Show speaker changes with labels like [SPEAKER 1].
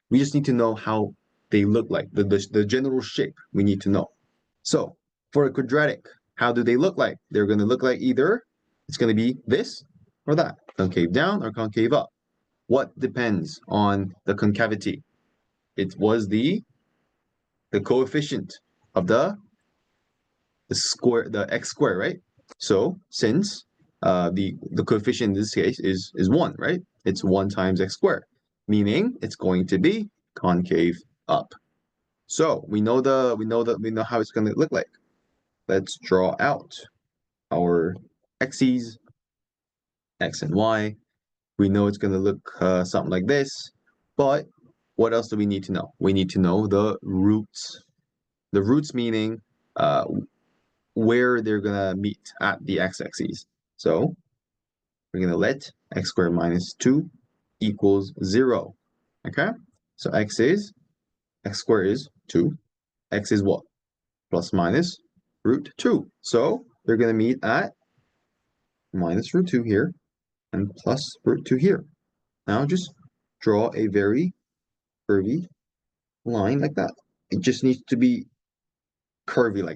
[SPEAKER 1] We just need to know how they look like, the general shape we need to know. So for a quadratic, how do they look like? They're going to look like either it's going to be this or that, concave down or concave up. What depends on the concavity? It was the coefficient of the x square, right? So since the coefficient in this case is 1, right? It's 1 times x squared, meaning it's going to be concave up. So we know how it's going to look like. Let's draw out our x's, x and y. We know it's going to look something like this, but what else do we need to know? We need to know the roots. The roots meaning uh, where they're gonna meet at the x-axis. So we're gonna let x squared minus 2 equals 0. Okay? So x squared is 2. X is what? Plus minus root 2. So they're gonna meet at minus root 2 here and plus root 2 here. Now just draw a very curvy line like that. It just needs to be curvy like that.